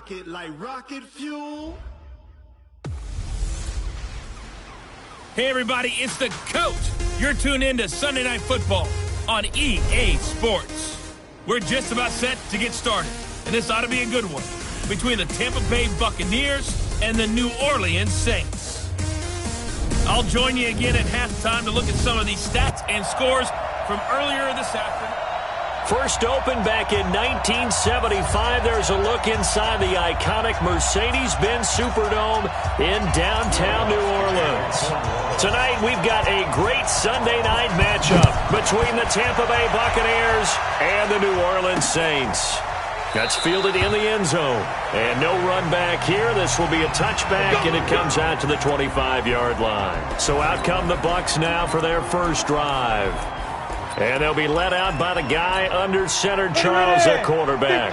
rocket like rocket fuel. Hey everybody, it's the Coach. You're tuned in to Sunday Night Football on EA Sports. We're just about set to get started, and this ought to be a good one between the Tampa Bay Buccaneers and the New Orleans Saints. I'll join you again at halftime to look at some of these stats and scores from earlier this afternoon. First opened back in 1975. There's a look inside the iconic Mercedes-Benz Superdome in downtown New Orleans. Tonight, we've got a great Sunday night matchup between the Tampa Bay Buccaneers and the New Orleans Saints. That's fielded in the end zone. And no run back here. This will be a touchback, and it comes out to the 25-yard line. So out come the Bucs now for their first drive. And they'll be let out by the guy under center, Charles, at quarterback.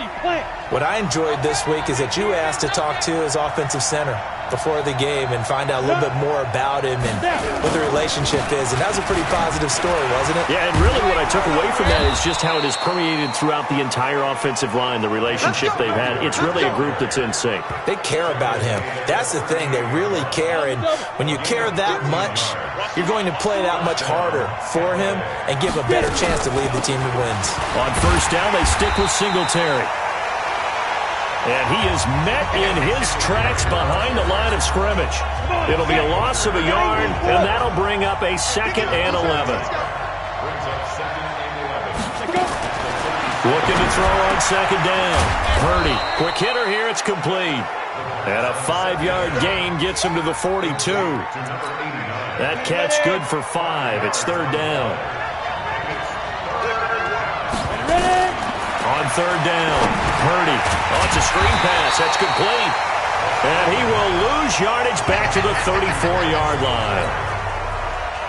What I enjoyed this week is that you asked to talk to his offensive center before the game and find out a little bit more about him and what the relationship is. And that was a pretty positive story, wasn't it? Yeah, and really what I took away from that is just how it is permeated throughout the entire offensive line, the relationship they've had. It's really a group that's in sync. They care about him. That's the thing. They really care. And when you care that much, you're going to play that much harder for him and give a better chance to lead the team to wins. On first down, they stick with Singletary. And he is met in his tracks behind the line of scrimmage. It'll be a loss of a yard, and that'll bring up a 2nd and 11. Looking to throw on 2nd down. Purdy, quick hitter here, it's complete. And a 5-yard gain gets him to the 42. That catch good for 5. It's 3rd down. On 3rd down, Purdy. Oh, it's a screen pass. That's complete. And he will lose yardage back to the 34-yard line.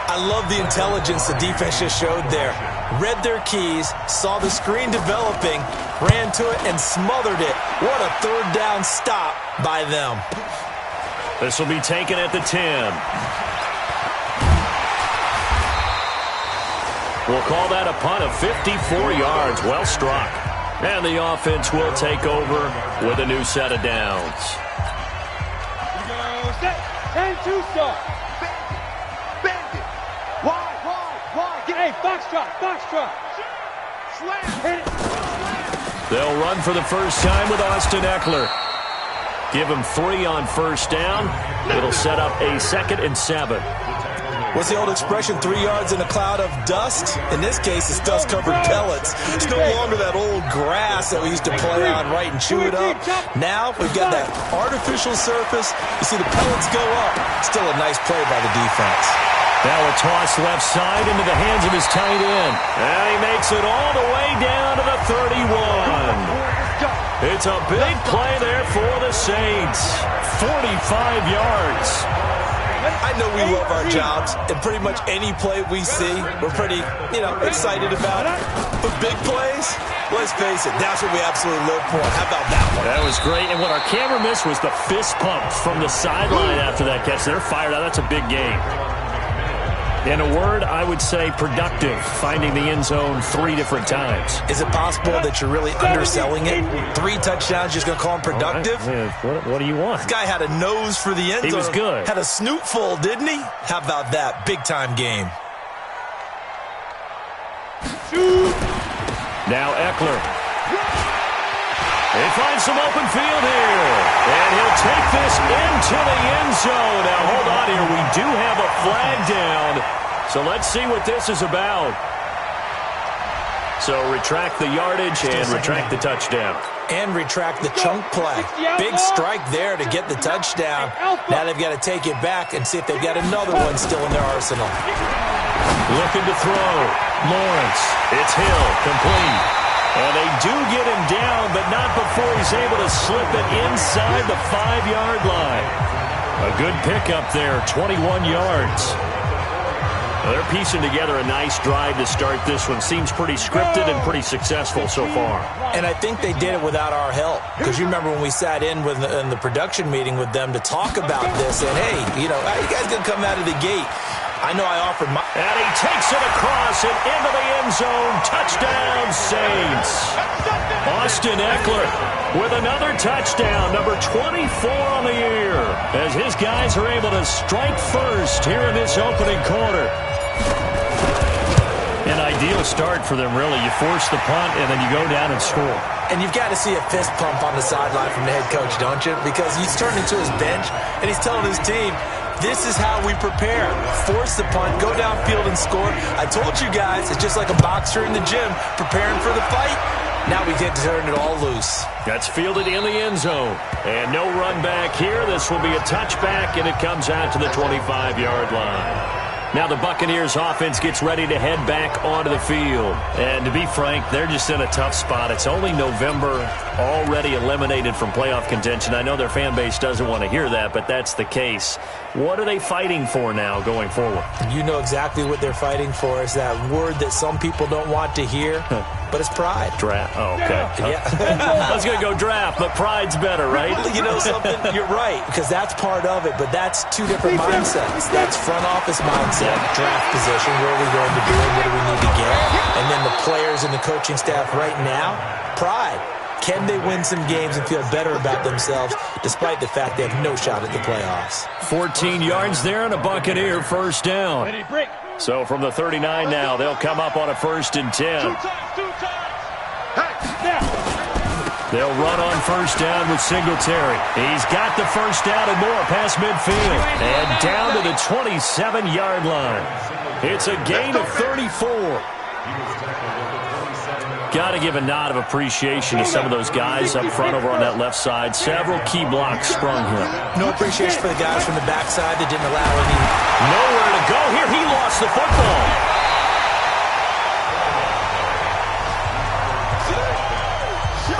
I love the intelligence the defense just showed there. Read their keys, saw the screen developing, ran to it, and smothered it. What a 3rd down stop by them. This will be taken at the 10. We'll call that a punt of 54 yards. Well struck. And the offense will take over with a new set of downs. Set. 10-2 start. Bandit. Wide. Hey, foxtrot. Slam. Hit it. They'll run for the first time with Austin Eckler. Give him 3 on first down. It'll set up a 2nd and 7. What's the old expression, 3 yards in a cloud of dust? In this case, it's dust-covered pellets. It's no longer that old grass that we used to play on, right, and chew it up. Now we've got that artificial surface. You see the pellets go up. Still a nice play by the defense. Now a toss left side into the hands of his tight end. And he makes it all the way down to the 31. It's a big play there for the Saints. 45 yards. I know we love our jobs, and pretty much any play we see, we're pretty, excited about it. But big plays, let's face it, that's what we absolutely live for. How about that one? That was great, and what our camera missed was the fist pump from the sideline after that catch. They're fired out. That's a big game. In a word, I would say productive, finding the end zone 3 different times. Is it possible that you're really underselling it? 3 touchdowns, just going to call him productive? Right. What do you want? This guy had a nose for the end zone. He was good. Had a snoot full, didn't he? How about that? Big-time game. Now Eckler. They find some open field here. And he'll take this into the end zone. Now, hold on here. We do have a flag down. So let's see what this is about. So retract the yardage and retract the touchdown. And retract the chunk play. Big strike there to get the touchdown. Now they've got to take it back and see if they've got another one still in their arsenal. Looking to throw. Lawrence. It's Hill. Complete. And they do get him down, but not before he's able to slip it inside the 5-yard line. A good pickup there, 21 yards. Well, they're piecing together a nice drive to start this one. Seems pretty scripted and pretty successful so far. And I think they did it without our help. Because you remember when we sat in the production meeting with them to talk about this, and hey, you guys going to come out of the gate. I know I offered my... And he takes it across and into the end zone. Touchdown, Saints. Austin Eckler with another touchdown, number 24 on the year, as his guys are able to strike first here in this opening quarter. An ideal start for them, really. You force the punt, and then you go down and score. And you've got to see a fist pump on the sideline from the head coach, don't you? Because he's turning to his bench, and he's telling his team, this is how we prepare. Force the punt, go downfield and score. I told you guys, it's just like a boxer in the gym preparing for the fight. Now we get to turn it all loose. That's fielded in the end zone. And no run back here. This will be a touchback, and it comes out to the 25-yard line. Now the Buccaneers offense gets ready to head back onto the field. And to be frank, they're just in a tough spot. It's only November, already eliminated from playoff contention. I know their fan base doesn't want to hear that, but that's the case. What are they fighting for now going forward? You know exactly what they're fighting for. Is that word that some people don't want to hear, but it's pride. Draft. Oh, okay. Yeah. I was going to go draft, but pride's better, right? You know something? You're right, because that's part of it, but that's two different mindsets. That's front office mindset, draft position, where are we going to do it, what do we need to get? And then the players and the coaching staff right now, pride. Can they win some games and feel better about themselves despite the fact they have no shot at the playoffs? 14 yards there and a Buccaneer first down. So from the 39 now, they'll come up on a 1st and 10. They'll run on first down with Singletary. He's got the first down and more past midfield. And down to the 27-yard line. It's a gain of 34. Got to give a nod of appreciation to some of those guys up front over on that left side. Several key blocks sprung him. No appreciation for the guys from the backside that didn't allow any. Nowhere to go here. He lost the football.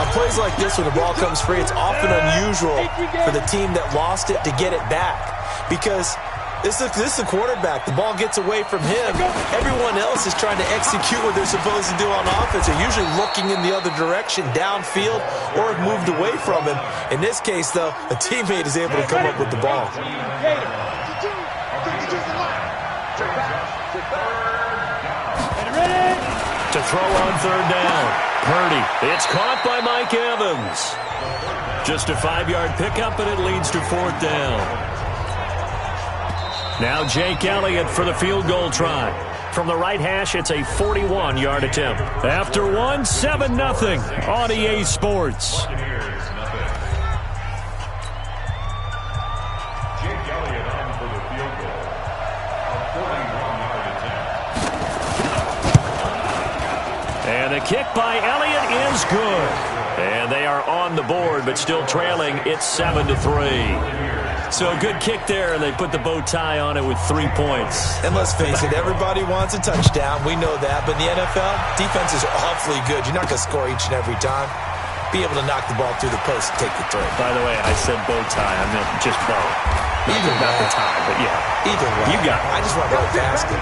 On plays like this, when the ball comes free, it's often unusual for the team that lost it to get it back. Because this is a quarterback. The ball gets away from him. Everyone else is trying to execute what they're supposed to do on offense. They're usually looking in the other direction, downfield, or have moved away from him. In this case, though, a teammate is able to come up with the ball. To throw on third down. Purdy. It's caught by Mike Evans. Just a 5-yard pickup, and it leads to 4th down. Now Jake Elliott for the field goal try. From the right hash, it's a 41-yard attempt. After one, 7-0 on EA Sports. And the kick by Elliott is good. And they are on the board, but still trailing. It's 7-3. So a good kick there, and they put the bow tie on it with 3 points. And let's face it, everybody wants a touchdown. We know that. But in the NFL, defenses are awfully good. You're not going to score each and every time. Be able to knock the ball through the post and take the throw. By the way, I said bow tie. I meant just bow. Either not the tie, but yeah. Either way. You got it. I just want to go past it.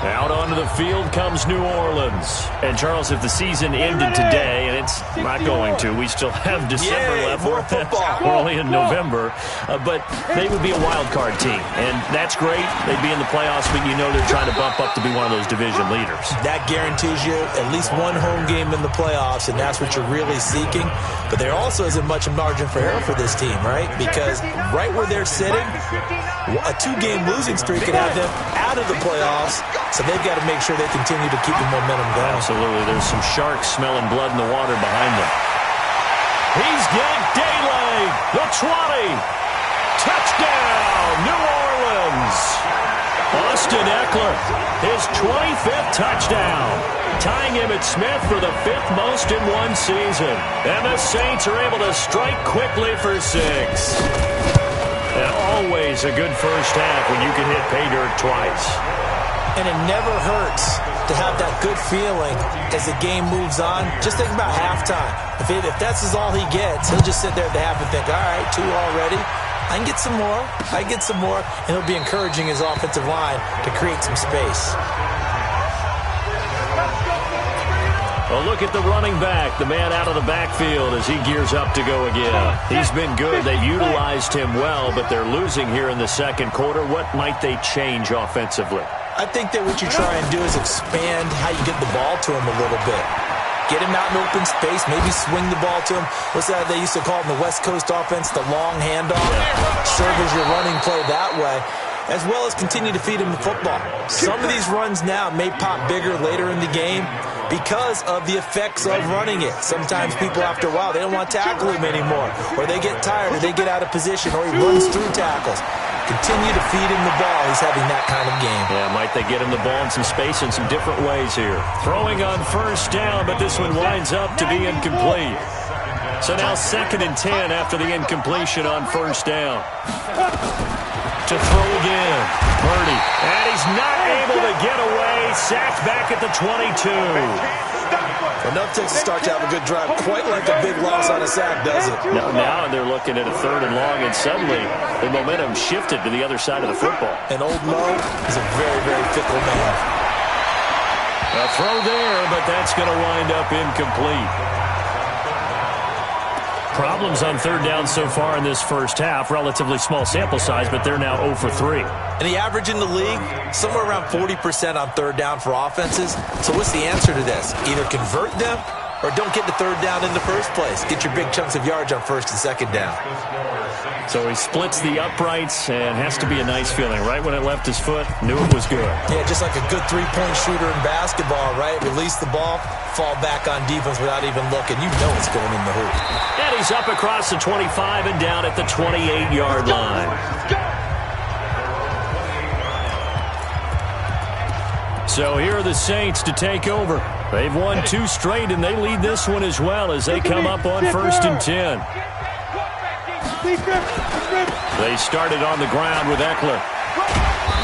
Out onto the field comes New Orleans. And, Charles, if the season ended today, and it's not going to, we still have December left. More football. We're only in November. But they would be a wild card team. And that's great. They'd be in the playoffs, but you know they're trying to bump up to be one of those division leaders. That guarantees you at least one home game in the playoffs, and that's what you're really seeking. But there also isn't much margin for error for this team, right? Because right where they're sitting, a 2-game losing streak could have them out of the playoffs. So they've got to make sure they continue to keep the momentum going. Absolutely. There's some sharks smelling blood in the water behind them. He's got daylight. The 20. Touchdown, New Orleans. Austin Eckler, his 25th touchdown. Tying Emmitt Smith for the 5th most in one season. And the Saints are able to strike quickly for 6. And always a good first half when you can hit pay dirt twice. And it never hurts to have that good feeling as the game moves on. Just think about halftime. If that's all he gets, he'll just sit there at the half and think, all right, 2 already. I can get some more. I can get some more. And he'll be encouraging his offensive line to create some space. A look at the running back, the man out of the backfield as he gears up to go again. He's been good. They've utilized him well, but they're losing here in the second quarter. What might they change offensively? I think that what you try and do is expand how you get the ball to him a little bit. Get him out in open space, maybe swing the ball to him. What's that they used to call in the West Coast offense, the long handoff? Serve as your running play that way, as well as continue to feed him the football. Some of these runs now may pop bigger later in the game because of the effects of running it. Sometimes people, after a while, they don't want to tackle him anymore, or they get tired, or they get out of position, or he runs through tackles. Continue to feed him the ball. He's having that kind of game. Yeah, might they get him the ball in some space in some different ways here. Throwing on first down, but this one winds up to be incomplete. So now 2nd and 10 after the incompletion on first down. To throw again. Purdy. And he's not able to get away. Sacked back at the 22. Enough takes to start to have a good drive. Quite like a big loss on a sack, does it? No, now they're looking at a 3rd and long, and suddenly the momentum shifted to the other side of the football. And old Mo is a very, very fickle man. A throw there, but that's going to wind up incomplete. Problems on 3rd down so far in this first half. Relatively small sample size, but they're now 0 for 3. And the average in the league, somewhere around 40% on 3rd down for offenses. So what's the answer to this? Either convert them or don't get the 3rd down in the first place. Get your big chunks of yards on 1st and 2nd down. So he splits the uprights, and has to be a nice feeling. Right when it left his foot, knew it was good. Yeah, just like a good three-point shooter in basketball, right? Release the ball, fall back on defense without even looking. You know it's going in the hoop. And he's up across the 25 and down at the 28-yard line. So here are the Saints to take over. They've won 2 straight, and they lead this one as well as they come up on 1st and 10. They started on the ground with Eckler.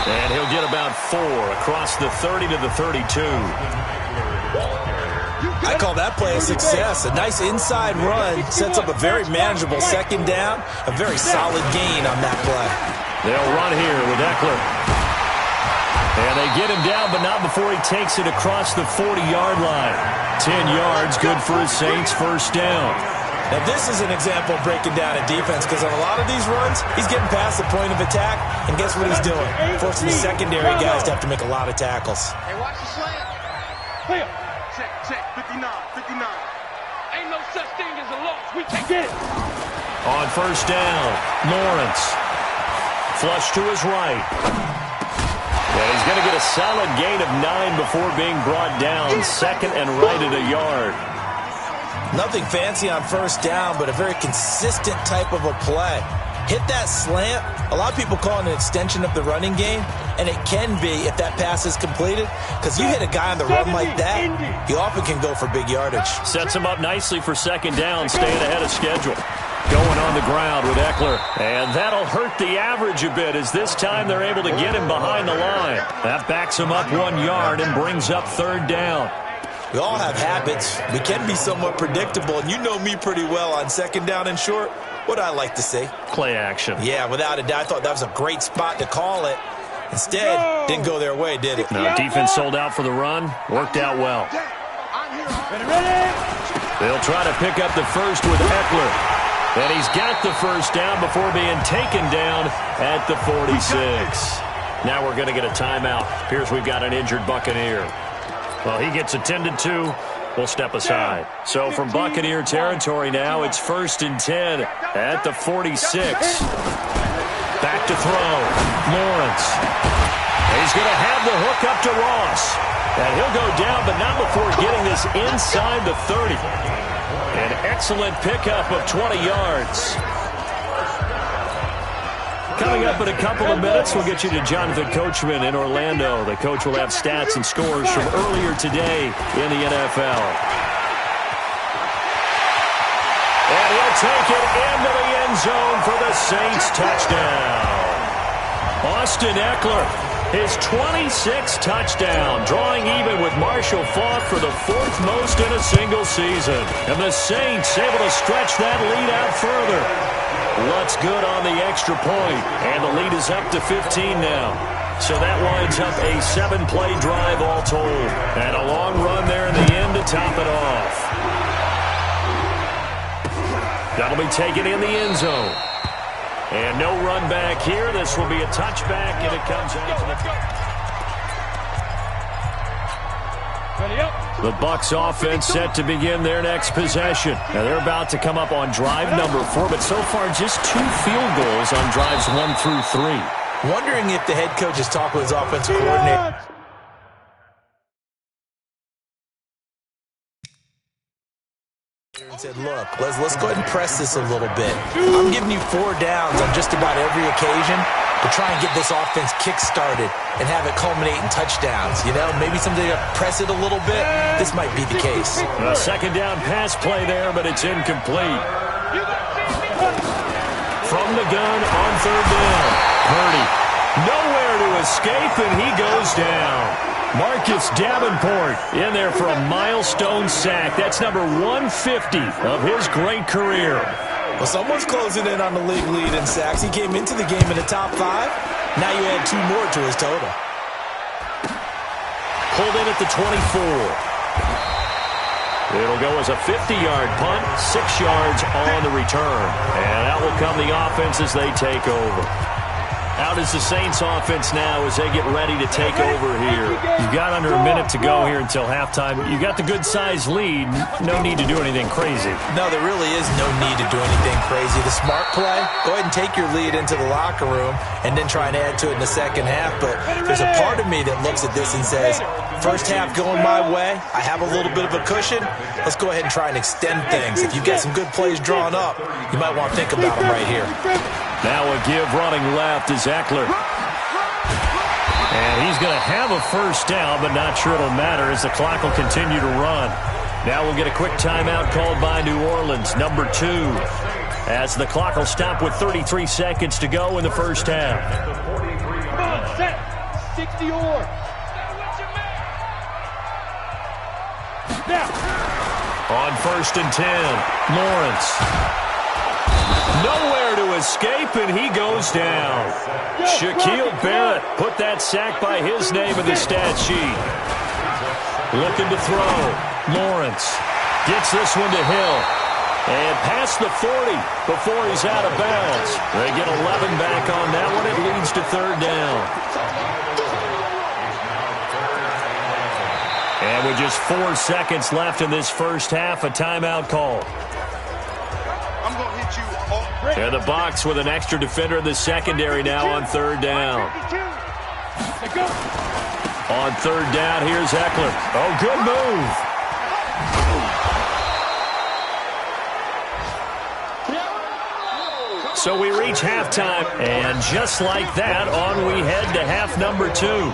And he'll get about 4 across the 30 to the 32. I call that play a success. A nice inside run sets up a very manageable 2nd down. A very solid gain on that play. They'll run here with Eckler. And they get him down, but not before he takes it across the 40-yard line. 10 yards, good for his Saints' 1st down. Now, this is an example of breaking down a defense, because on a lot of these runs, he's getting past the point of attack, and guess what he's doing? Forcing the secondary guys to have to make a lot of tackles. Hey, watch the slant. Clear. Check, 59. Ain't no such thing as a loss. We can get it. On 1st down, Lawrence. Flush to his right. And he's going to get a solid gain of 9 before being brought down. 2nd and right at a yard. Nothing fancy on 1st down, but a very consistent type of a play. Hit that slant. A lot of people call it an extension of the running game, and it can be if that pass is completed, because you hit a guy on the run like that, he often can go for big yardage. Sets him up nicely for 2nd down, staying ahead of schedule. Going on the ground with Eckler, and that'll hurt the average a bit, as this time they're able to get him behind the line. That backs him up 1 yard and brings up 3rd down. We all have habits. We can be somewhat predictable, and you know me pretty well on 2nd down and short. What I like to see? Play action. Yeah, without a doubt. I thought that was a great spot to call it. Instead, didn't go their way, did it? No, defense sold out for the run. Worked out well. They'll try to pick up the first with Eckler. And he's got the 1st down before being taken down at the 46. Now we're going to get a timeout. Appears we've got an injured Buccaneer. Well, he gets attended to. We'll step aside. So from Buccaneer territory now, it's 1st and 10 at the 46. Back to throw. Lawrence. He's going to have the hook up to Ross. And he'll go down, but not before getting this inside the 30. An excellent pickup of 20 yards. Coming up in a couple of minutes, we'll get you to Jonathan Coachman in Orlando. The coach will have stats and scores from earlier today in the NFL. And he'll take it into the end zone for the Saints touchdown. Austin Eckler, his 26th touchdown, drawing even with Marshall Faulk for the 4th most in a single season. And the Saints able to stretch that lead out further. What's good on the extra point, and the lead is up to 15 now. So that winds up a 7-play drive all told, and a long run there in the end to top it off. That'll be taken in the end zone. And no run back here. This will be a touchback, and it comes out to the... The Bucs offense set to begin their next possession. Now they're about to come up on drive number 4, but so far just 2 field goals on drives 1 through 3. Wondering if the head coach has talked with his offensive coordinator. And said, look, let's go ahead and press this a little bit. I'm giving you 4 downs on just about every occasion to try and get this offense kick-started and have it culminate in touchdowns. You know, maybe something to press it a little bit. This might be the case. A second down pass play there, but it's incomplete. From the gun on third down. Purdy nowhere to escape, and he goes down. Marcus Davenport in there for a milestone sack. That's number 150 of his great career. Well, someone's closing in on the league lead in sacks. He came into the game in the top 5. Now you add 2 more to his total. Pulled in at the 24. It'll go as a 50-yard punt, 6 yards on the return. And out will come the offense as they take over. Out is the Saints offense now as they get ready to take over here. You've got under a minute to go here until halftime. You got the good-sized lead. No need to do anything crazy. No, there really is no need to do anything crazy. The smart play, go ahead and take your lead into the locker room and then try and add to it in the second half. But there's a part of me that looks at this and says, first half going my way, I have a little bit of a cushion. Let's go ahead and try and extend things. If you get some good plays drawn up, you might want to think about them right here. Now a give running left is Eckler. And he's going to have a first down, but not sure it'll matter as the clock will continue to run. Now we'll get a quick timeout called by New Orleans, number 2, as the clock will stop with 33 seconds to go in the first half. Come on, set. 60 or. Now. On first and 10, Lawrence. Nowhere to escape, and he goes down. Shaquille Barrett put that sack by his name in the stat sheet. Looking to throw. Lawrence gets this one to Hill. And past the 40 before he's out of bounds. They get 11 back on that one. It leads to third down. And with just 4 seconds left in this first half, a timeout call. I'm going to hit you. And the box with an extra defender in the secondary now on third down. On third down, here's Eckler. Oh, good move. So we reach halftime, and just like that, on we head to half number 2.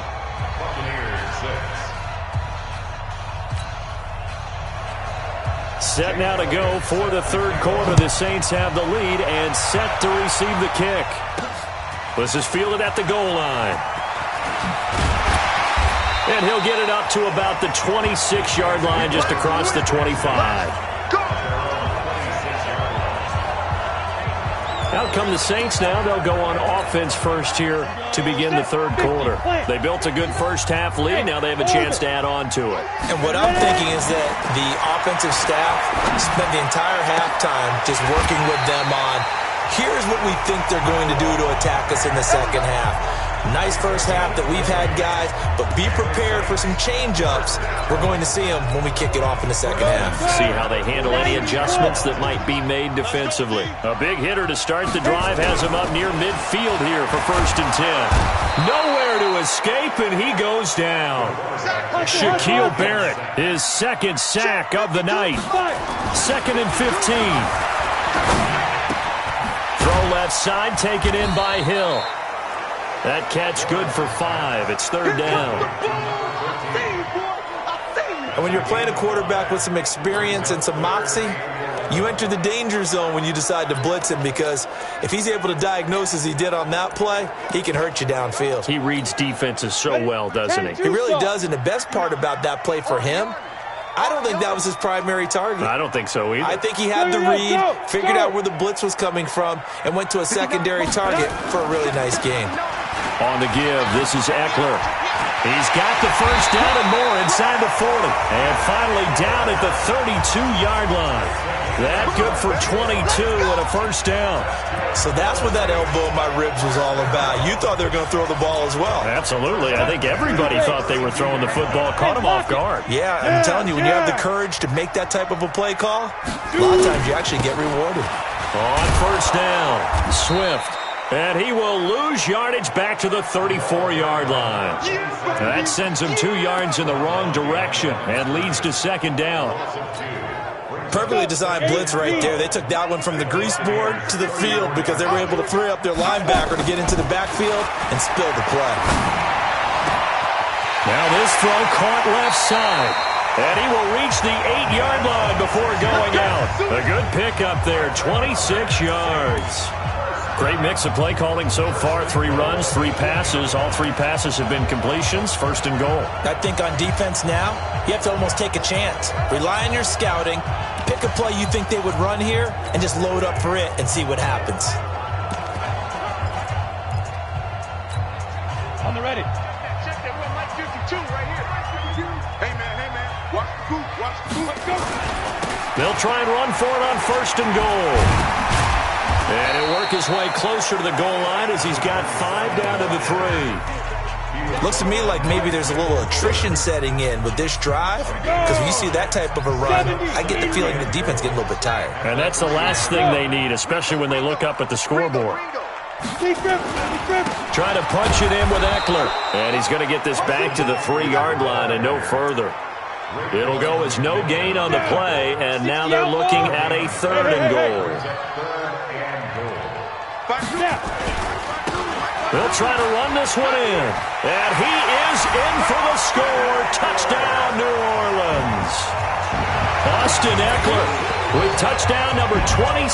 Set now to go for the third quarter. The Saints have the lead and set to receive the kick. This is fielded at the goal line. And he'll get it up to about the 26-yard line, just across the 25. Out come the Saints now. They'll go on offense first here to begin the third quarter. They built a good first half lead. Now they have a chance to add on to it. And what I'm thinking is that the offensive staff spent the entire halftime just working with them on, here's what we think they're going to do to attack us in the second half. Nice first half that we've had, guys, but be prepared for some change-ups. We're going to see them when we kick it off in the second half. See how they handle any adjustments that might be made defensively. A big hitter to start the drive has him up near midfield here for first and 10. Nowhere to escape, and he goes down. Shaquille Barrett, his second sack of the night. Second and 15. Throw left side, taken in by Hill. That catch good for 5. It's third down. And when you're playing a quarterback with some experience and some moxie, you enter the danger zone when you decide to blitz him, because if he's able to diagnose as he did on that play, he can hurt you downfield. He reads defenses so well, doesn't he? He really does, and the best part about that play for him, I don't think that was his primary target. I don't think so either. I think he had the read, figured out where the blitz was coming from, and went to a secondary target for a really nice game. On the give, this is Eckler. He's got the first down and more inside the 40. And finally down at the 32-yard line. That good for 22 and a first down. So that's what that elbow in my ribs was all about. You thought they were going to throw the ball as well. Absolutely. I think everybody thought they were throwing the football. Caught him off guard. Yeah, I'm telling you, when you have the courage to make that type of a play call, a lot of times you actually get rewarded. On first down, Swift. And he will lose yardage back to the 34-yard line. That sends him 2 yards in the wrong direction and leads to second down. Perfectly designed blitz right there. They took that one from the grease board to the field because they were able to free up their linebacker to get into the backfield and spill the play. Now this throw caught left side. And he will reach the 8-yard line before going out. A good pickup there, 26 yards. Great mix of play calling so far. 3 runs, 3 passes. All 3 passes have been completions. First and goal. I think on defense now, you have to almost take a chance. Rely on your scouting. Pick a play you think they would run here and just load up for it and see what happens. On the ready. Check that one, Mike 52 right here. Hey, man. Watch the boot. Let's go. They'll try and run for it on first and goal. And he'll work his way closer to the goal line as he's got 5 down to the 3. Looks to me like maybe there's a little attrition setting in with this drive, because when you see that type of a run, I get the feeling the defense getting a little bit tired. And that's the last thing they need, especially when they look up at the scoreboard. Trying to punch it in with Eckler. And he's going to get this back to the 3-yard line and no further. It'll go as no gain on the play, and now they're looking at a 3rd and goal. They'll try to run this one in. And he is in for the score. Touchdown, New Orleans. Austin Eckler with touchdown number 27.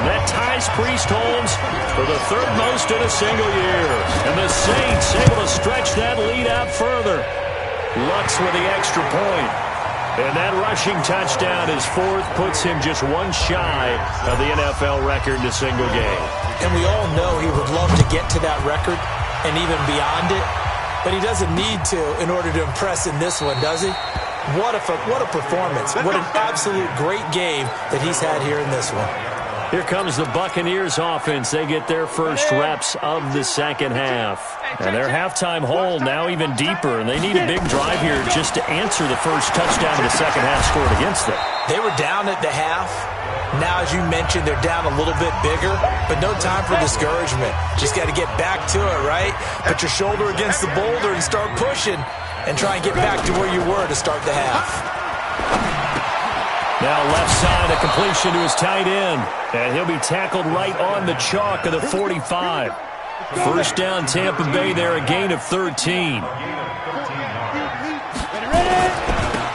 That ties Priest Holmes for the 3rd most in a single year. And the Saints able to stretch that lead out further. Lux with the extra point. And that rushing touchdown, his 4th, puts him just 1 shy of the NFL record in a single game. And we all know he would love to get to that record and even beyond it, but he doesn't need to in order to impress in this one, does he? What a performance. What an absolute great game that he's had here in this one. Here comes the Buccaneers offense. They get their first reps of the second half. And their halftime hole now even deeper, and they need a big drive here just to answer the first touchdown of the second half scored against them. They were down at the half. Now, as you mentioned, they're down a little bit bigger, but no time for discouragement. Just got to get back to it, right? Put your shoulder against the boulder and start pushing and try and get back to where you were to start the half. Now left side, a completion to his tight end. And he'll be tackled right on the chalk of the 45. First down, Tampa Bay there, a gain of 13.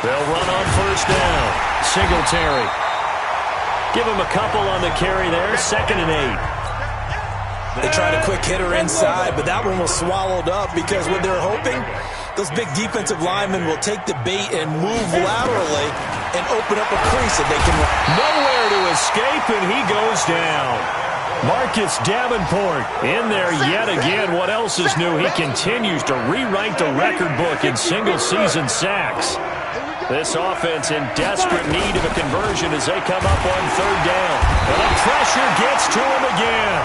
They'll run on first down. Singletary. Give him a couple on the carry there, 2nd and 8. They tried a quick hitter inside, but that one was swallowed up because what they're hoping, those big defensive linemen will take the bait and move laterally and open up a crease that they can run. Nowhere to escape, and he goes down. Marcus Davenport in there yet again. What else is new? He continues to rewrite the record book in single-season sacks. This offense in desperate need of a conversion as they come up on 3rd down. And the pressure gets to him again.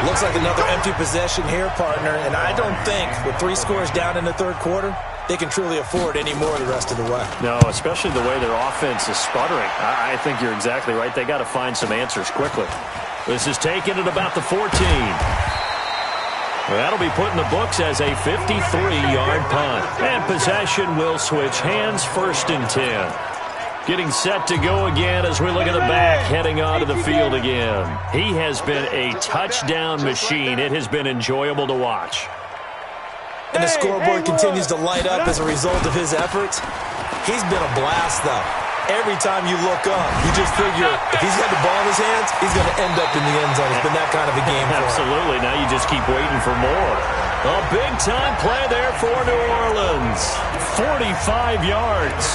Looks like another empty possession here, partner, and I don't think with 3 scores down in the 3rd quarter, they can truly afford any more the rest of the way. No, especially the way their offense is sputtering. I think you're exactly right. They got to find some answers quickly. This is taken at about the 14. That'll be put in the books as a 53-yard punt. And possession will switch hands, 1st and 10. Getting set to go again as we look at the back, heading onto the field again. He has been a touchdown machine. It has been enjoyable to watch. And the scoreboard continues to light up as a result of his efforts. He's been a blast, though. Every time you look up, you just figure if he's got the ball in his hands, he's going to end up in the end zone. It's been that kind of a game for him. Absolutely. Now you just keep waiting for more. A big-time play there for New Orleans. 45 yards.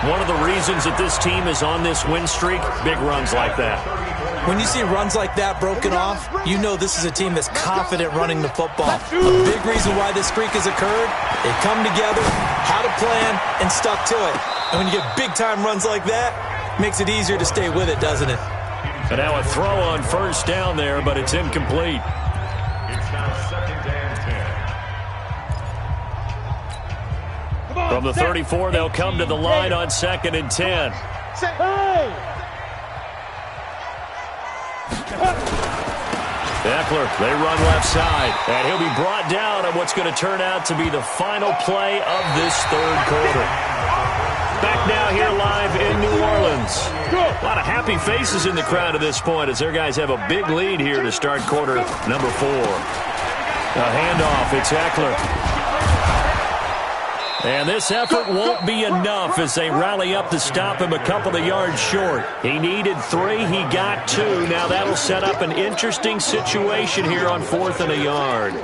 One of the reasons that this team is on this win streak, big runs like that. When you see runs like that broken off, you know this is a team that's confident running the football. A big reason why this streak has occurred, they come together, had a plan, and stuck to it. And when you get big-time runs like that, it makes it easier to stay with it, doesn't it? And now a throw on first down there, but it's incomplete. It's now second and 10. From the 34, they'll come to the line on 2nd and 10. Eckler, they run left side, and he'll be brought down on what's going to turn out to be the final play of this third quarter. Back now here live in New Orleans. A lot of happy faces in the crowd at this point as their guys have a big lead here to start quarter number 4. A handoff, it's Eckler. And this effort won't be enough as they rally up to stop him a couple of yards short. He needed 3, he got 2. Now that'll set up an interesting situation here on 4th and a yard.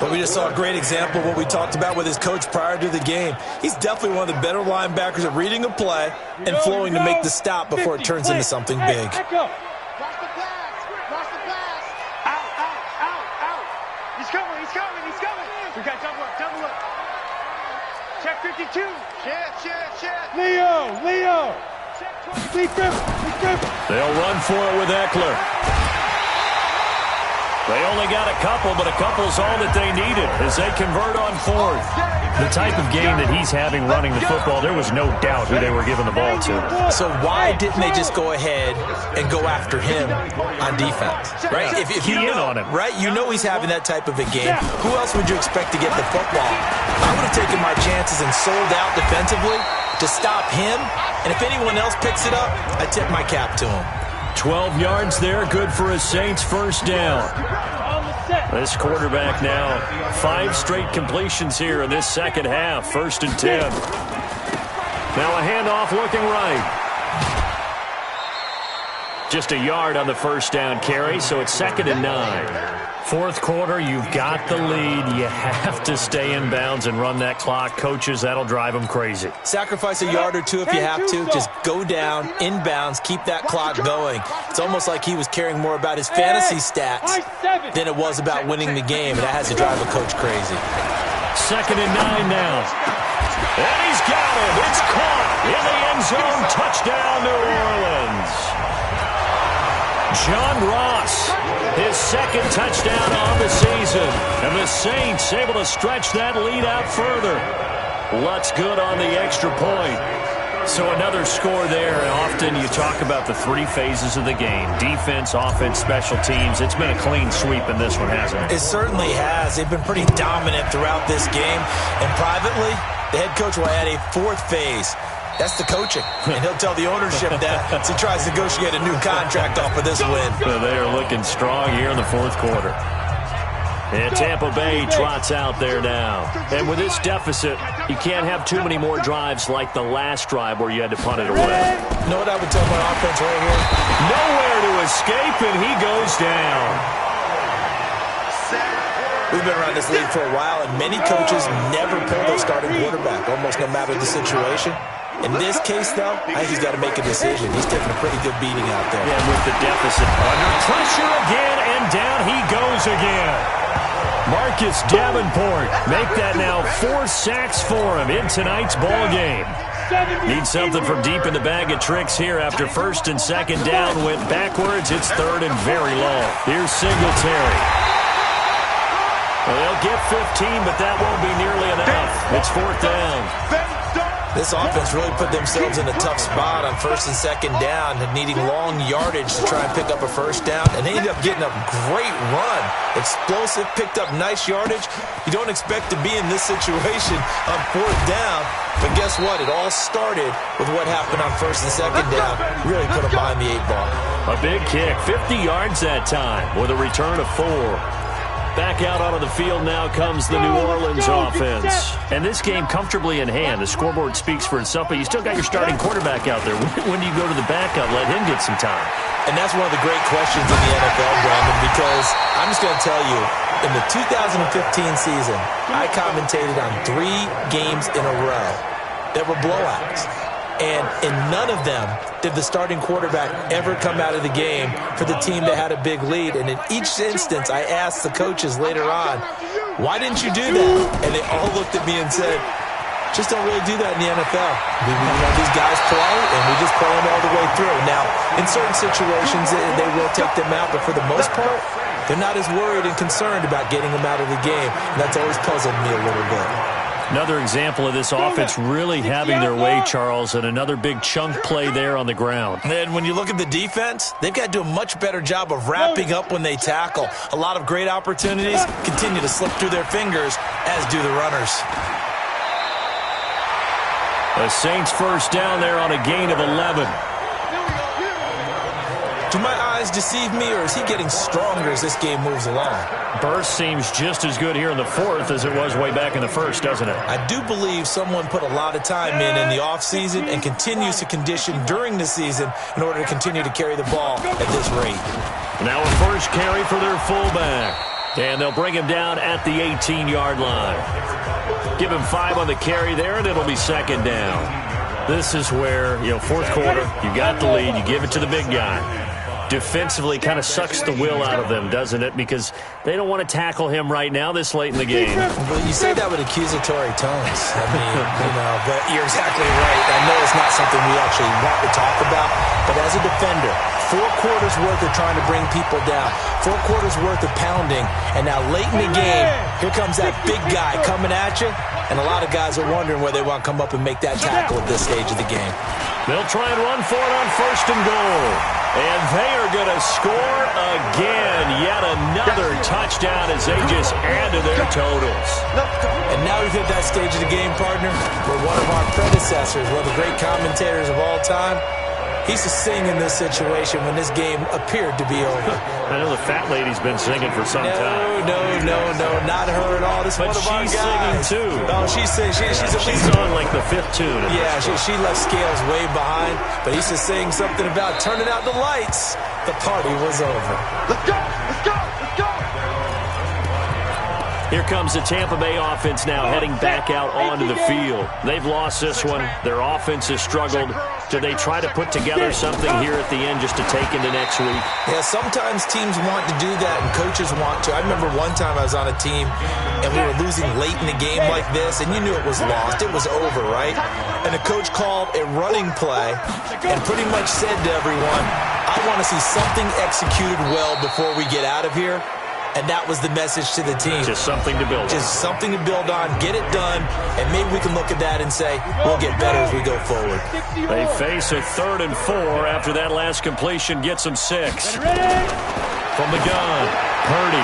But we just saw a great example of what we talked about with his coach prior to the game. He's definitely one of the better linebackers at reading a play and flowing to make the stop before it turns into something big. Cross the pass. Cross the pass. Out. He's coming. We got double up. Check 52. Check. Leo. Check 20. They'll run for it with Eckler. They only got a couple, but a couple's all that they needed as they convert on 4th. The type of game that he's having running the football, there was no doubt who they were giving the ball to. So why didn't they just go ahead and go after him on defense? Right? If Key you in know, on him. right? You know he's having that type of a game. Who else would you expect to get the football? I would have taken my chances and sold out defensively to stop him. And if anyone else picks it up, I tip my cap to him. 12 yards there, good for a Saints first down. This quarterback now, 5 straight completions here in this second half, 1st and 10. Now a handoff looking right. Just a yard on the first down carry, so it's 2nd and 9. 4th quarter, you've got the lead. You have to stay in bounds and run that clock. Coaches, that'll drive them crazy. Sacrifice a yard or 2 if you have to. Just go down, inbounds, keep that clock going. It's almost like he was caring more about his fantasy stats than it was about winning the game, and that has to drive a coach crazy. 2nd and 9 now. And he's got him. It's caught in the end zone. Touchdown, New Orleans. John Ross, his 2nd touchdown on the season. And the Saints able to stretch that lead out further. Lutz good on the extra point. So another score there, and often you talk about the 3 phases of the game. Defense, offense, special teams. It's been a clean sweep in this one, hasn't it? It certainly has. They've been pretty dominant throughout this game. And privately, the head coach will add a 4th phase. That's the coaching. And he'll tell the ownership that as he tries to negotiate a new contract off of this win. So they are looking strong here in the 4th quarter. And Tampa Bay trots out there now. And with this deficit, you can't have too many more drives like the last drive where you had to punt it away. You know what I would tell my offense right here? Nowhere to escape, and he goes down. We've been around this league for a while, and many coaches never pull their starting quarterback, almost no matter the situation. In this case, though, I think he's got to make a decision. He's taking a pretty good beating out there. And with the deficit under pressure again, and down he goes again. Marcus Davenport make that now 4 sacks for him in tonight's ball game. Need something from deep in the bag of tricks here after 1st and 2nd down went backwards. It's 3rd and very long. Here's Singletary. Well, they'll get 15, but that won't be nearly enough. It's 4th down. This offense really put themselves in a tough spot on 1st and 2nd down, needing long yardage to try and pick up a first down, and they ended up getting a great run. Explosive, picked up nice yardage. You don't expect to be in this situation on 4th down, but guess what? It all started with what happened on 1st and 2nd down. Really put them behind the 8 ball. A big kick, 50 yards that time with a return of 4. Back out onto the field now comes the New Orleans offense. And this game comfortably in hand. The scoreboard speaks for itself, but you still got your starting quarterback out there. When do you go to the backup, let him get some time? And that's one of the great questions in the NFL, Brandon, because I'm just going to tell you, in the 2015 season, I commentated on 3 games in a row that were blowouts. And in none of them did the starting quarterback ever come out of the game for the team that had a big lead. And in each instance, I asked the coaches later on, why didn't you do that? And they all looked at me and said, just don't really do that in the NFL. These guys play, and we just play them all the way through. Now, in certain situations, they will take them out, but for the most part, they're not as worried and concerned about getting them out of the game. And that's always puzzled me a little bit. Another example of this offense really having their way, Charles, and another big chunk play there on the ground. And when you look at the defense, they've got to do a much better job of wrapping up when they tackle. A lot of great opportunities continue to slip through their fingers, as do the runners. The Saints first down there on a gain of 11. Do my eyes deceive me, or is he getting stronger as this game moves along? Burst seems just as good here in the fourth as it was way back in the first, doesn't it? I do believe someone put a lot of time in the offseason and continues to condition during the season in order to continue to carry the ball at this rate. Now a first carry for their fullback. And they'll bring him down at the 18-yard line. Give him 5 on the carry there, and it'll be second down. This is where, fourth quarter, you got the lead, you give it to the big guy. Defensively kind of sucks the will out of them, doesn't it? Because they don't want to tackle him right now this late in the game. Well, you say that with accusatory tones. I mean, but you're exactly right. I know it's not something we actually want to talk about, but as a defender, 4 quarters worth of trying to bring people down, 4 quarters worth of pounding, and now late in the game, here comes that big guy coming at you, and a lot of guys are wondering where they want to come up and make that tackle at this stage of the game. They'll try and run for it on first and goal. And they are going to score again. Yet another touchdown as they just add to their totals. And now we've hit that stage of the game, partner, where one of our predecessors, one of the great commentators of all time, he used to sing in this situation when this game appeared to be over. I know the fat lady's been singing for some time. No, not her at all. This is one of our guys. She's singing too. Oh, she's singing. She's on like the 5th tune. Yeah, she left Scales way behind, but he used to sing something about turning out the lights. The party was over. Let's go! Let's go! Let's go! Here comes the Tampa Bay offense now heading back out onto the field. They've lost this one. Their offense has struggled. Do they try to put together something here at the end just to take into next week? Yeah, sometimes teams want to do that and coaches want to. I remember one time I was on a team and we were losing late in the game like this, and you knew it was lost. It was over, right? And the coach called a running play and pretty much said to everyone, I want to see something executed well before we get out of here. And that was the message to the team. Just something to build on. Just something to build on, get it done, and maybe we can look at that and say, we'll get better as we go forward. They face a 3rd and 4 after that last completion gets them 6. From the gun, Purdy.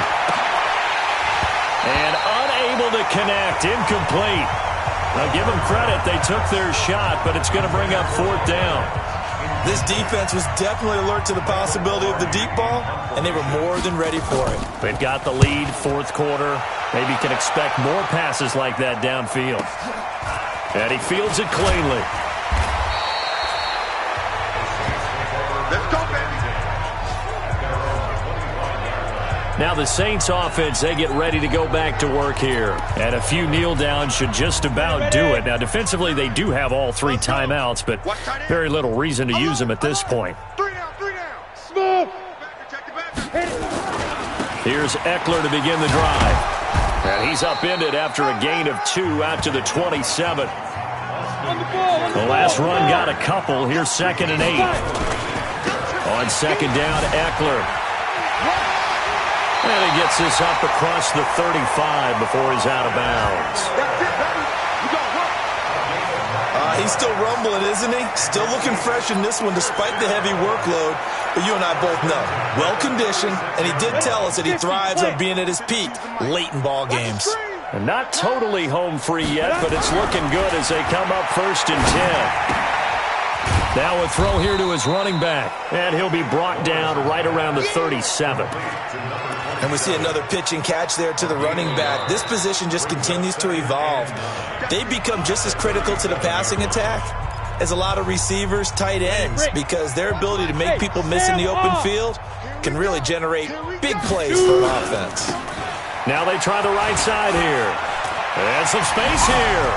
And unable to connect, incomplete. Now give them credit, they took their shot, but it's going to bring up 4th down. This defense was definitely alert to the possibility of the deep ball, and they were more than ready for it. They've got the lead, 4th quarter. Maybe can expect more passes like that downfield. And he fields it cleanly. Let's go, baby! Now the Saints offense, they get ready to go back to work here. And a few kneel downs should just about do it. Now defensively, they do have all 3 timeouts, but very little reason to use them at this point. 3 down. Smooth! Here's Eckler to begin the drive. And he's upended after a gain of 2 out to the 27. The last run got a couple. Here's 2nd and 8. On 2nd down, Eckler. And he gets this up across the 35 before he's out of bounds. He's still rumbling, isn't he? Still looking fresh in this one despite the heavy workload. But you and I both know, well-conditioned, and he did tell us that he thrives on being at his peak late in ball games. And not totally home free yet, but it's looking good as they come up 1st and 10. Now a throw here to his running back, and he'll be brought down right around the 37. And we see another pitch and catch there to the running back. This position just continues to evolve. They become just as critical to the passing attack as a lot of receivers, tight ends, because their ability to make people miss in the open field can really generate big plays for an offense. Now they try the right side here. And some space here.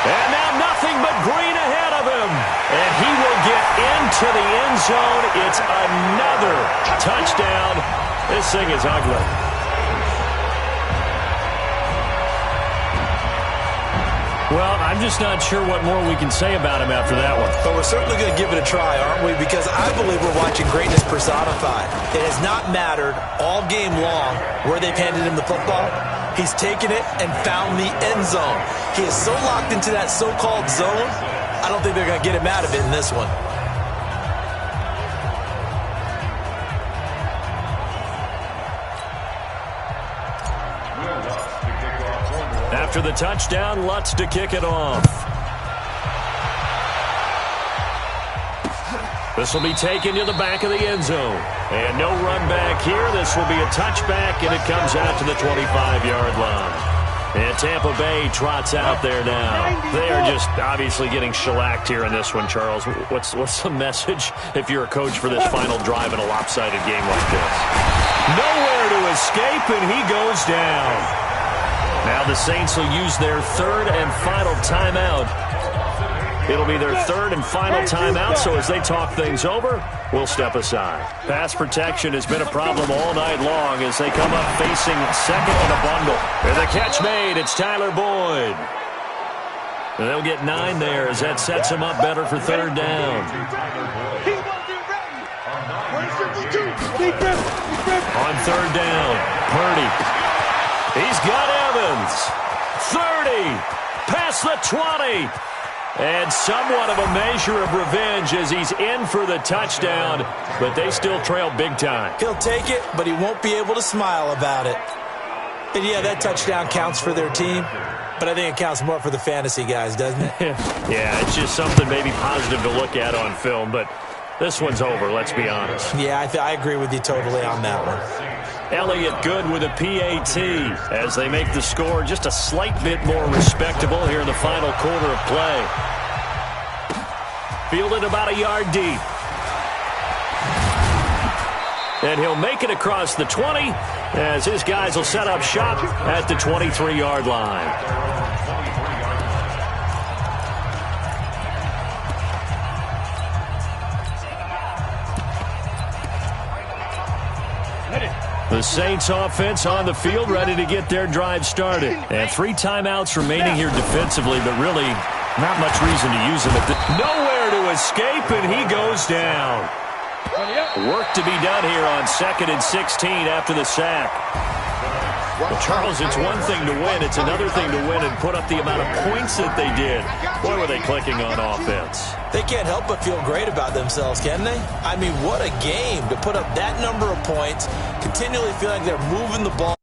And now nothing but green ahead of him. And he will get into the end zone. It's another touchdown. This thing is ugly. Well, I'm just not sure what more we can say about him after that one. But we're certainly going to give it a try, aren't we? Because I believe we're watching greatness personified. It has not mattered all game long where they've handed him the football. He's taken it and found the end zone. He is so locked into that so-called zone, I don't think they're going to get him out of it in this one. After the touchdown, Lutz to kick it off. This will be taken to the back of the end zone. And no run back here. This will be a touchback, and it comes out to the 25-yard line. And Tampa Bay trots out there now. They are just obviously getting shellacked here in this one, Charles. What's the message if you're a coach for this final drive in a lopsided game like this? Nowhere to escape, and he goes down. Now the Saints will use their third and final timeout. It'll be their third and final timeout, so as they talk things over, we'll step aside. Pass protection has been a problem all night long as they come up facing second and a bundle. And the catch made, it's Tyler Boyd. And they'll get 9 there as that sets him up better for third down. On third down, Purdy. He's got Evans. 30. Past the 20. And somewhat of a measure of revenge as he's in for the touchdown. But they still trail big time. He'll take it, but he won't be able to smile about it. And yeah, that touchdown counts for their team. But I think it counts more for the fantasy guys, doesn't it? Yeah, it's just something maybe positive to look at on film. But this one's over, let's be honest. Yeah, I agree with you totally on that one. Elliott good with a PAT as they make the score just a slight bit more respectable here in the final quarter of play. Fielded about a yard deep. And he'll make it across the 20 as his guys will set up shop at the 23-yard line. The Saints offense on the field ready to get their drive started. And 3 timeouts remaining here defensively, but really not much reason to use them. Nowhere to escape, and he goes down. Work to be done here on 2nd and 16 after the sack. Well, Charles, it's one thing to win. It's another thing to win and put up the amount of points that they did. Boy, were they clicking on offense. They can't help but feel great about themselves, can they? I mean, what a game to put up that number of points, continually feel like they're moving the ball.